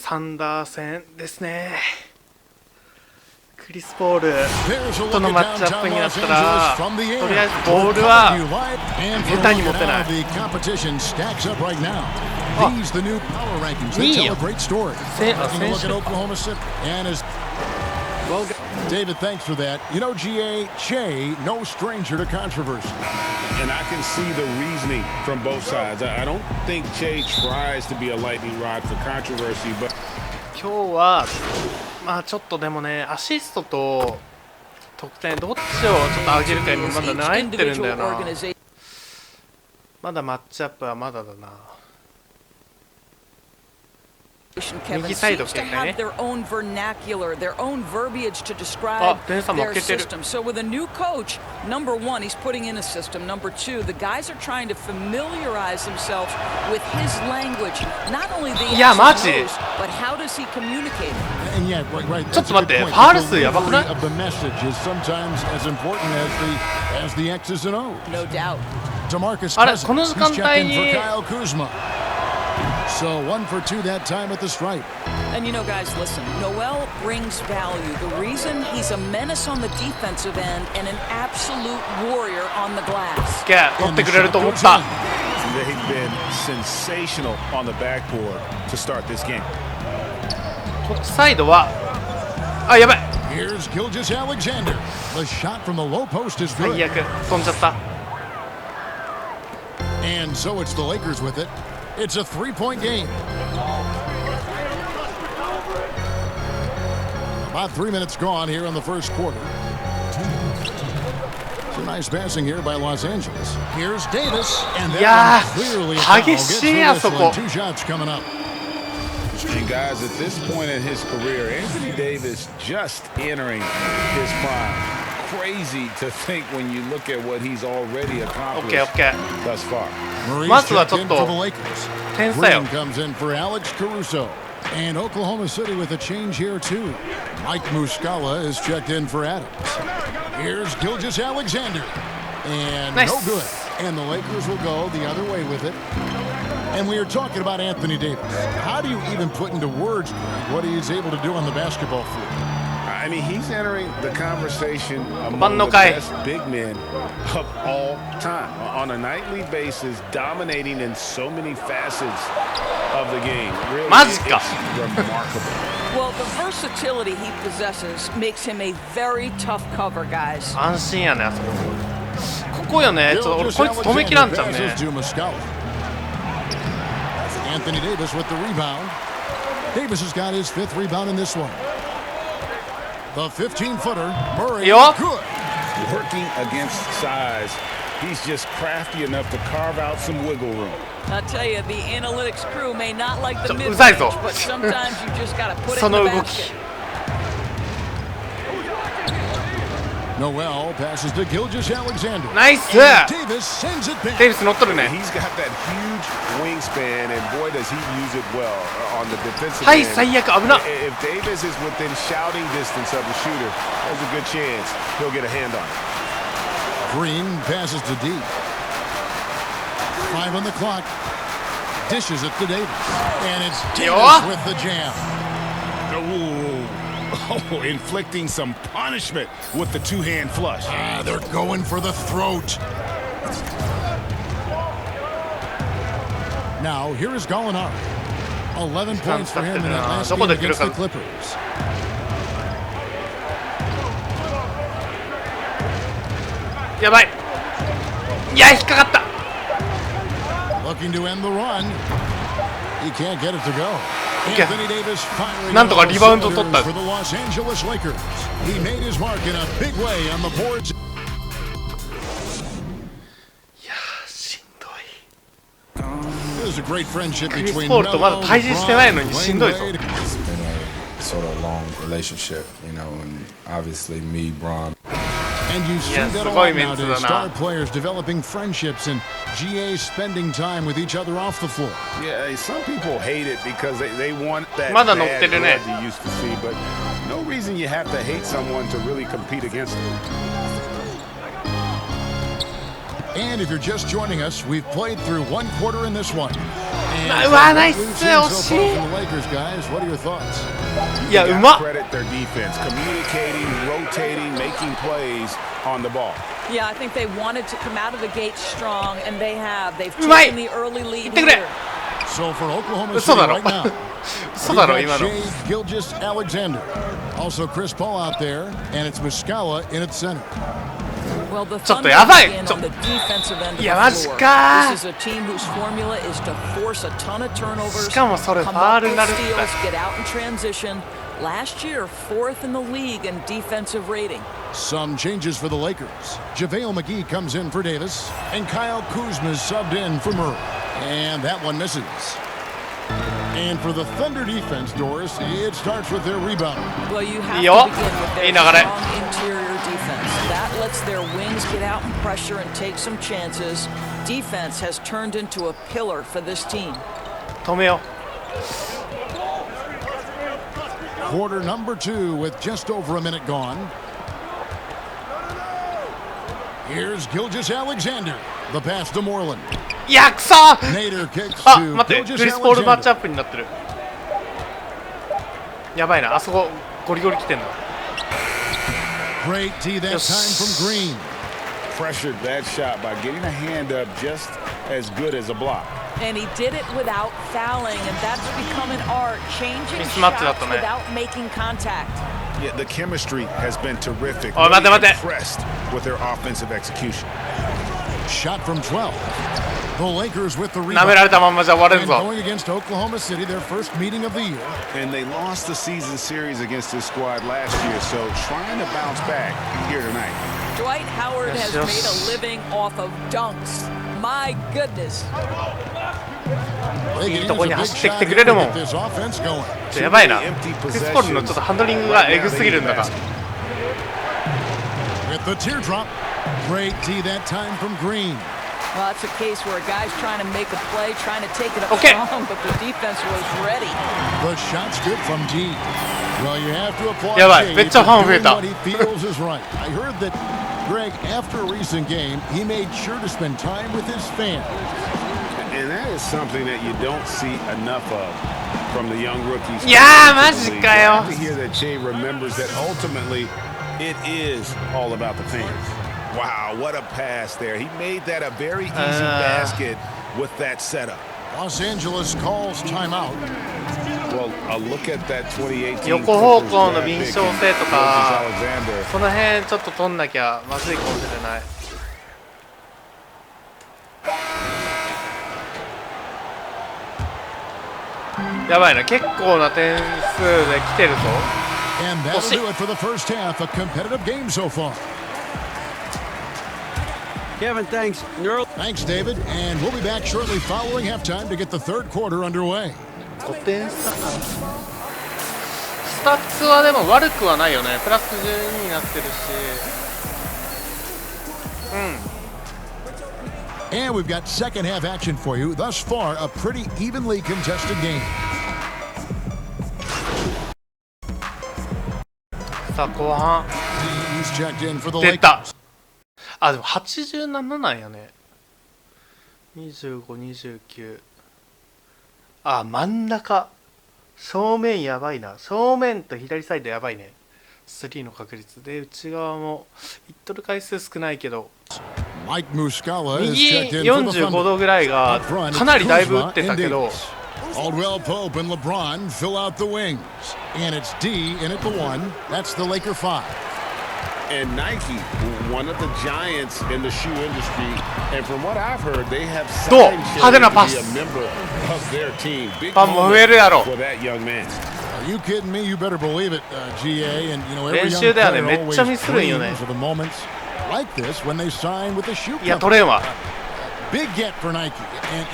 サンダー戦ですね。クリス・ポールとのマッチアップになったら、とりあえずボールは下手に持てない。あ、2位よ。選手。David, thanks for that. You know, GA, Che, no stranger to controversy. And I can see the reasoning from both sides. I don't think Che tries to be a lightning rod for controversy, but 今日はまあちょっとでもね、アシストと得点どっちをちょっと上げるか今まだ悩んでるんだよな。まだマッチアップはまだだな。右サイド警戒ね。あ、点差負けてる。いやマジ。ちょっと待って、ファウル数やばくない？あれ、この時間帯にSo 1 for 2 that time at the stripe. And you know, guys, listen, Noel brings value. The reason he's a menace on the defensive end and an absolute warrior on the glass. 取ってくれると思った。They've been sensational on the backboard to start this game. こっちサイドは、あ、やばい。Here's Gilgeous Alexander. The shot from the low post is good. 最悪、飛んじゃった。And so it's the Lakers with it. It's a three-point game. About 3 minutes gone here in the first quarter. Some nice passing here by Los Angeles. Here's Davis, and that one clearly a foul. Gets to this one. 2 shots coming up. And guys, at this point in his career, Anthony Davis just entering his prime. Crazy to think when you look at what he's already accomplished thus far. まずはちょっと点差よ。 comes in for Alex Caruso, and Oklahoma City with a change here too. Mike Muscala is checked in for Adams. Here's Gilgeous Alexander, and no good. And the Lakers will go the other way with it. And we are talking about Anthony Davis. How do you even put into words what he is able to do on the basketball floor? I mean, he's entering the conversation among the best big men of all time on a nightly basis, dominating in so many facets of the game. Really, it's remarkable. Well, the versatility he possesses makes him a very tough cover, guys. 安心やね、あそこ。ここよね。ちょっと俺こいつ止めきらんちゃうね。Anthony Davis with the rebound. Davis has got his 5th rebound in this one. The 15-footer, Murray, good. Working against size, he's just crafty enough to carve out some wiggle room. I'll tell you, the analytics crew may not like the mid-range, but sometimes you just got to put it in the basket. Noel passes to Gilgeous Alexander. Nice. Davis sends it back. Davis 乗っとるね。 He's got that huge wingspan, and boy, does he use it well on the defensive end. はい、最悪、危な。 If Davis is within shouting distance of the shooter, there's a good chance he'll get a hand on it. Green passes to D. 5 on the clock. Dishes it to Davis, and it's Davis with the jam. Oh, inflicting some punishment with the two-hand flush. They're going for the throat. Now, here is Gallinari. 11 points for him in that last game against the Clippers. Looking to end the run. He can't get it to go. Anthony Davis firing for the Los Angeles Lakers. He made his mark in a big way on the boards. いやー、しんどい。 There's a great friendship クリス・ between ポールとまだ対峙してないのにしんどいぞ。 It's been a sort of long relationship, you know, and obviously me, Bron. And you see that a lot nowadays. Star players developing friendships and GA spending time with each other off the floor. Yeah, some people hate it because they want that まだ bad 乗ってるね。 blood you used to see, but no reason you have to hate someone to really compete against them. And if you're just joining us, we've played through 1 quarter in this one. And うわ、ナイス、 we've 惜 seen し so い。 far from the Lakers, guys. What are your thoughts? いや、う You ま gotta っ。 credit their defense, communicating, rotating, making plays on the ball. Yeah, I think they wanted to come out of the gate strong, and they have. They've うまい。 taken the early lead いってくれ。 here. So for Oklahoma 嘘 City だろ right now, 嘘だろ we've 今 got の。 Shai Gilgeous-Alexander. Also Chris Paul out there, and it's Muscala in at center. Well, the ちょっと Thunder やばい。 begin ちょ on the defensive end of the いや、マジ floor. か。 This is a team whose formula is to force a ton of turnovers, しかもそれフ come ァー up ルに with なるって。 steals, get out in transition. Last year, 4th in the league in defensive rating. Some changes for the Lakers. JaVale McGee comes in for Davis, and Kyle Kuzma's subbed in for Murray. And that one misses. And for the Thunder defense, Doris, it starts with their rebound. Well, you have Yo. to begin with their いい流れ。 strong interior defense. That lets their wings get out and pressure and take some chances. Defense has turned into a pillar for this team. 止めよ Quarter number 2 with just over a minute gone. Here's Gilgeous-Alexander. The pass to Moreland. う。いや、くそ。 Nader kicks あ、 to 待って、クリス・ポールマッチ Gilgeous-Alexander. アップになってる。やばいな、あそこゴリゴリ来てんの。 Great tee that Yes. time from Green. Pressured that shot by getting a hand up just as good as a block. And he did it without fouling, and that's become an art, changing ミスマッチだっ shots たね。 without making contact. Yeah, the chemistry has been terrific. おい、待って待って。 Impressed with their offensive execution. Shot from 12. The Lakers with the 舐めら rebound. れたまんまじゃ終われ And んぞ。 going against Oklahoma City, their first meeting of the year. And they lost the season series against this squad last year, so trying to bounce back here tonight. Dwight Howard Yes, has yes. made a living off of dunks. My goodness. They いい can とこ use に a big 走ってき shot てく here れる to も get ん。 this offense going. やばいな。 Empty クリス・ポールのちょっとハンドリングがエグすぎるんだが。 With the teardrop. Great tee that time from Green. Well, that's a case where a guy's trying to make a play, trying to take it up Okay. strong, but the defense was ready. The shot's good from G. Well, you have to applaud やばい、 Jay めっちゃ for ファン増え doing た。 what he feels is right. I heard that Greg, after a recent game, he made sure to spend time with his fans. And that is something that you don't see enough of from the young rookies. いやー、マジかよ。 To hear that Jay remembers that ultimately it is all about the fans. Wow, what a pass there. He made that a very easy basket with that setup. Los Angeles calls timeout. Well, a look at that 2018横方向の Clippers 敏 draft 捷 pick 性とか Gilgeous-Alexander. その辺ちょっと取んなきゃまずいかもしれない。やばいな、結構な点数で来てるぞ。 And that'll do it for the first half. A competitive game so far. Kevin, thanks. Thanks, David. And we'll be back shortly following halftime to get the third quarter underway. 5点差かな。スタッツはでも悪くはないよね。プラス12になってるし。And we've got second half action for you. Thus far, a pretty evenly contested game. さあ後半 He's checked in for the 出た。 Lakers. あ、でも87なんやね。25、29。あ、真ん中。正面やばいな。正面と左サイドやばいね。3の確率で内側もいっとる回数少ないけど、 Mike Muscala is 右 checked in for the 45 Thunder. 度ぐらいが Up front, かなりだいぶ it's 打って Kuzma た and けど、 Davis. Aldwell Pope and LeBron fill out the wings. And it's D in at the 1. That's the Laker 5. And Nike, one of the giants in the shoe industry, and from what I've heard, they have どう signed 派手な Shea パ to ス be a member of their team. Big ファンも増えるやろ。 for that young man. Are you kidding me? You better believe it, GA. And, you know, every 練 young 習ではね、 player めっちゃ always ミスるんよね。 dreams of the moments like this when they sign with the shoe いや company. 取れんわ。 Big get for Nike.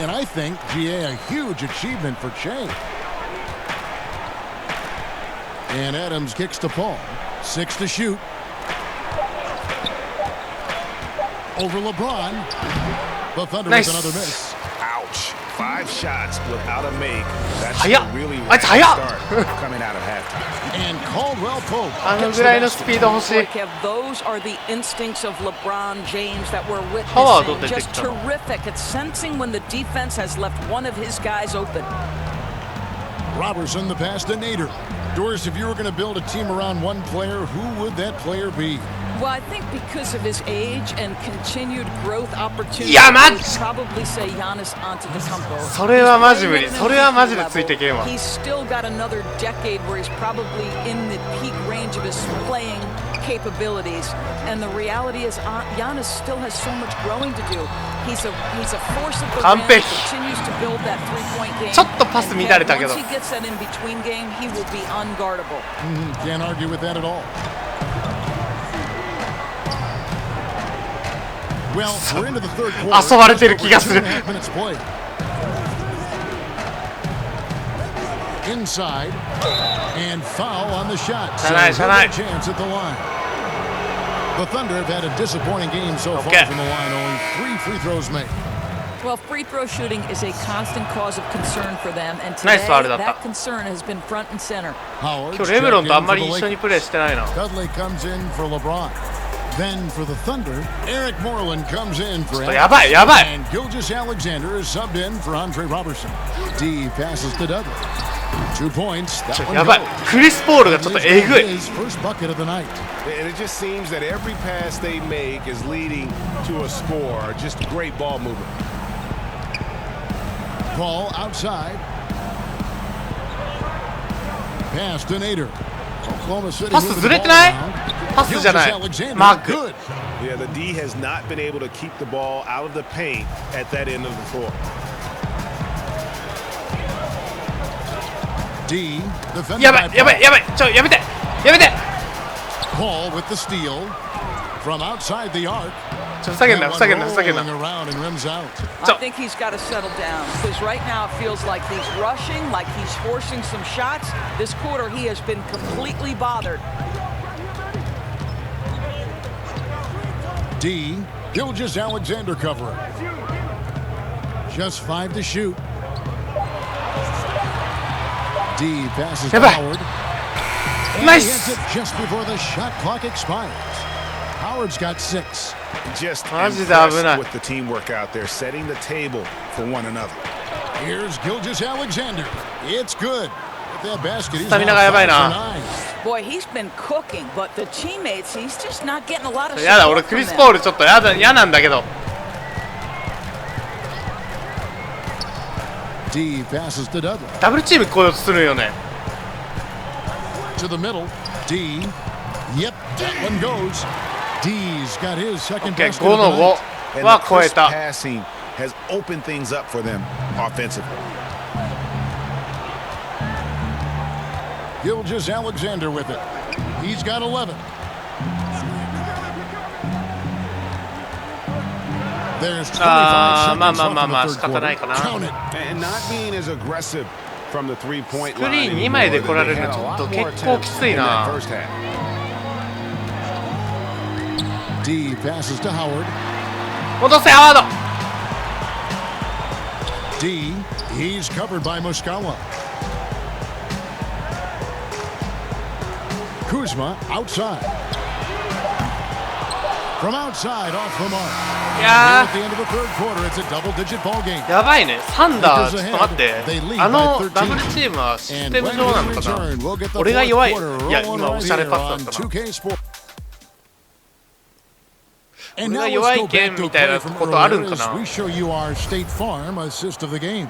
And I think, GA, a huge achievement for Shea. And Adams kicks to Paul. 6 to shoot. Over LeBron. The Thunder Nice. with another miss. Ouch. 5 shots without a make. That's 速っ really あいつ速っ coming out of halftime. And Caldwell Pope あのぐらいのスピード欲しい。 Kev, those are the instincts of LeBron James that we're パワーどう witnessing. 出て Just きたの？ terrific at sensing when the defense has left one of his guys open. Robertson the pass to Nader. Doris, if you were going to build a team around one player, who would that player be? Well, I think because of his age and continued growth opportunities, いやマジ I'd probably say Giannis Antetokounmpo. それはマジ無理。それはマジでついてけんわ。 He's still got another decade where he's probably in the peak range of his playing capabilities. And the reality is, Giannis still has so much growing to do. He's a force at the rim. 完璧。 Continues to build that three-point game. ちょっとパス乱れたけど。 Once he gets that in-between game, he will be unguardable. Can't argue with that at all. Well, we're into the third quarter. 遊ばれてる気がする。 Minutes played. Inside and foul on the shot. So Nice, nice. chance at the line. The Thunder have had a disappointing game so far Okay. from the line. Only 3 free throws made. Well, free throw shooting is a constant cause of concern for them, and today Nice foulだった。 that concern has been front and center. Howard 今日レブロンとあんま checked り in 一 for 緒 the にプレーしてないな。 Dudley comes in for LeBron. Then for the Thunder, Eric Moreland comes in for やばいやばい。 and Gilgeous Alexander is subbed in for Andre Robertson. D passes to Dudley. 2 points. That one やばい。 goes. クリス・ポールがちょっとえぐい。 His first bucket of the night. And it just seems that every pass they make is leading to a score. Just great ball movement. Ball outside. Pass to Nader. Oklahoma City パス moving ず the れて ball ない？ around. パスじゃない。 Gilgeous Alexander マーク。 good. Yeah, the D has not been able to keep the ball out of the paint at that end of the floor. D defended や by ばいやばい Paul. やばい。やめてやめて。 Paul with the steal from outside the arc. ふざけんな That ふざけん one なふざけんな。 rolling around and rims out. I think he's got to settle down because right now it feels like he's rushing, like he's forcing some shots. This quarter he has been completely bothered. D, Gilgeous Alexander covering. Just 5 to shoot. D passes to やばい。 Howard. And Nice. he hits it just before the shot clock expires. Howard's got 6. Just マジで危ない。 impressed with the teamwork out there, setting the table for one another. Here's Gilgeous Alexander. It's good. With that basket, he's スタミナがやばいな。 now 5 Boy, he's been cooking, but the teammates, he's just not getting a lot of やだ support 俺 from クリス・ them. ポールちょっと嫌なんだけど。 D passes to Dudley. ダブルチーム来ようとするよね。 To the middle. D. Yep, that one goes. D's got his second OK basket 5 of the の night. 5 And は the 超え crisp た。 passing has opened things up for them offensively. Gilgeous Alexander with it. He's got 11. There's 25 あーまあ seconds まあまあまあ left 仕 in the 方 third ないか quarter. な。 Count it. And not being as aggressive from the three-point スクリ line ーン2 anymore 枚で than 来ら they れる had のち a ょっ lot と more 結構 attempts きつい in that な。 first half. D passes to Howard. 戻せハワード。 D. He's covered by Muscala. Kuzma outside. From outside off the mark. い Here や at the end of the third quarter, it's a double-digit ball game. ーやばいね。サンダーちょっと待ってあのダブルチームはシス And テム when 上な we のかな。 return, we'll get the 俺が fourth 弱い。 quarter いや rolling 今 right おしゃれ here パス on だったな。 2K Sports. And 俺 now が let's 弱 go いゲー back ム to みたい play な from ことあるん earlier か as な。 we show you our State Farm assist of the game.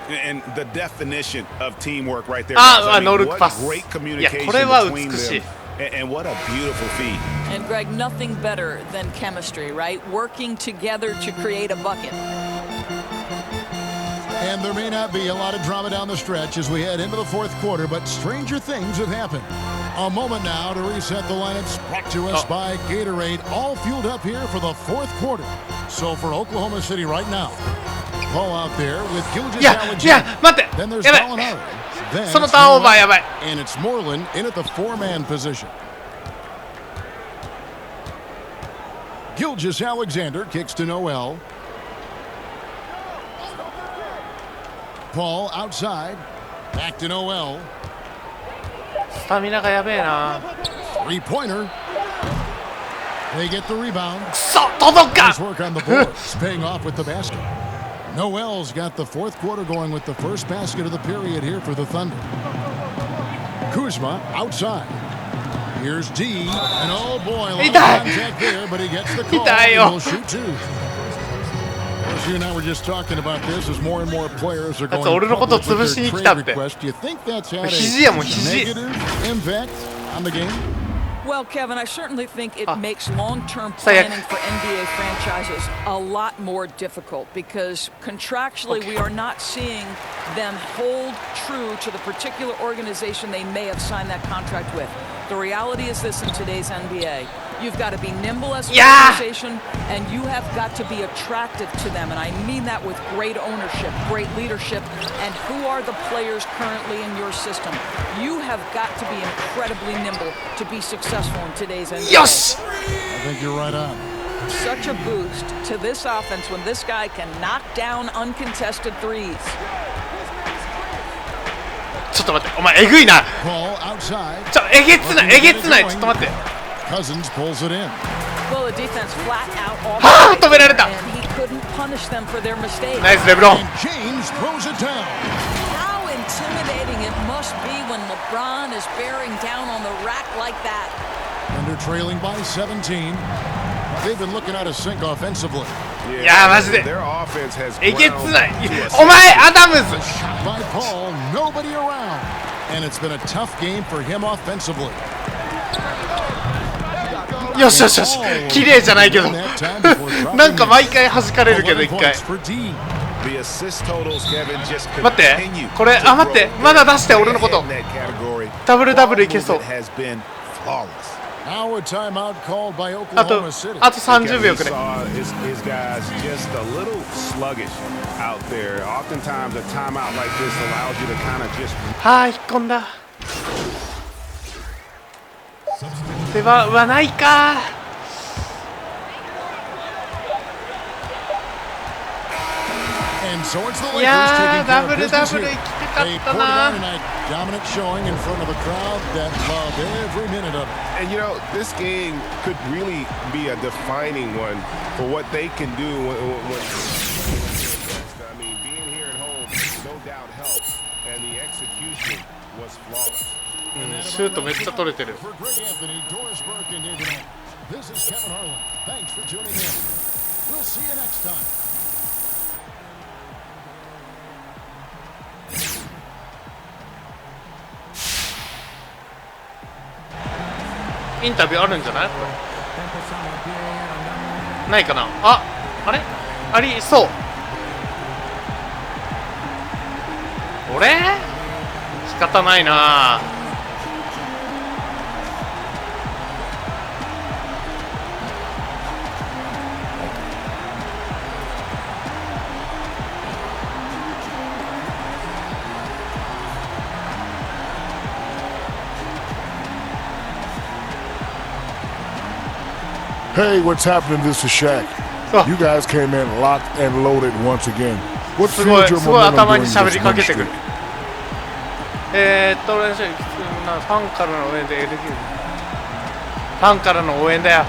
And the definition of teamwork right there. あ guys. あ I mean, ノールック what パス。 great いや communication これは between 美しい。 them. And what a beautiful feed. And Greg, nothing better than chemistry, right? Working together to create a bucket. And there may not be a lot of drama down the stretch as we head into the fourth quarter, but stranger things have happened. A moment now to reset the lineups brought to us by Gatorade, all fueled up here for the fourth quarter. So for Oklahoma City right now, ball out there with い Gilgeous やい Alexander. や待って Then there's やばい Gallinari. Then その it's ターンオーバー Moreland, やばい。 and it's Moreland in at the four-man position. Gilgeous Alexander kicks to Noel. Paul outside. Back to Noel. スタミナがやべえな。 Three-pointer. They get the rebound. くそ届か Nice work on the boards, paying off with the basket. Noel's got the fourth quarter going with the first basket of the period here for the Thunder. Kuzma outside. Here's D, and oh boy, a lot of contact there, but he gets the call, and he'll shoot two. As you and I were just talking about this, as more and more players are going public with their trade request, do you think that's had a negative impact on the game? Well, Kevin, I certainly think it makes long-term planning for NBA franchises a lot more difficult because contractually we are not seeing them hold true to the particular organization they may have signed that contract with. The reality is this in today's NBA. You've got to be nimble as an organization, and you have got to be attractive to them. And I mean that with great ownership, great leadership, and who are the players currently in your system. You have got to be incredibly nimble to be successful in today's NBA. Yes! I think you're right on. Such a boost to this offense when this guy can knock down uncontested threes. ちょっと待って、お前えぐいな。 Paul outside. えげつない、えげつない。ちょっと待って。 Cousins pulls it in. Well, the defense flat out all はあ、止められた。 and he couldn't punish them for their mistakes. ナイスレブロン。 And James throws it down. How intimidating it must be when LeBron is bearing down on the rack like that. Thunder trailing by 17. They've been looking out of sync offensively. いやマジで Their offense has えげつ ground ない。 to a お前アダムズ。 Shot by Paul, nobody around. And it's been a tough game for him offensively. よしよしよし。綺麗じゃないけど。なんか毎回弾かれるけど一回。 The assist totals, Kevin, just 待って。 continue これ待って。まだ出して俺のこと。 in that category. ダブルダブルいけそう。 Has been flawless. Now a timeout called by あと Oklahoma City. 30秒くれ。 His guys just a little sluggish out there. Oftentimes a timeout like this allows you to kind of just はあ引っ込んだ。ではないか。 And so it's the い Lakers や taking ーダ care ブ of ルダ business ブル here. 行きたか They っ poured た it な on tonight. Dominant showing in front of a crowd that loved every minute of it. and you know this game could really be a defining one for what they can do when I mean being here at home no doubt helped and the execution was flawless. シュートめっちゃ取れてる。 For Greg Anthony, Doris Burke, and David Owens. This is Kevin Harlan. Thanks for tuning in. We'll see you next time. インタビューあるんじゃない？ないかな。あれありそう。俺仕方ないな。Hey, what's happening? This is Shaq. You guys came in locked and loaded once again. What すごい fueled your すごい momentum 頭 during に this 喋りか win けてくる。 streak? ファンからの応援でファンからの応援だよ。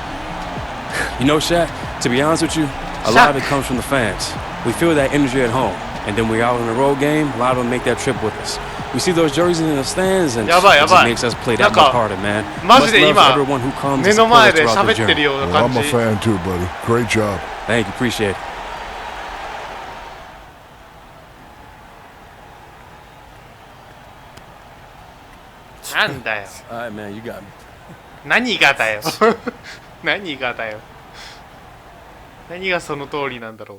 You know, Shaq, to be honest with you, a lot of it comes from the fans. We feel that energy at home, and then we're out on the road game, a lot of them make that trip with us. We see those jerseys in the stands, and it やばいやば just い。 makes us play なん that much か harder, man. マジで Much love 今 to everyone who comes 目 and の supports 前 us で throughout 喋 the ってる journey. ような Well, 感 I'm a じ。 fan too, buddy. Great job. Thank you, appreciate it. なんだよ。 All right, man, you got me. 何がだよ。何がだよ。何がその通りなんだろう。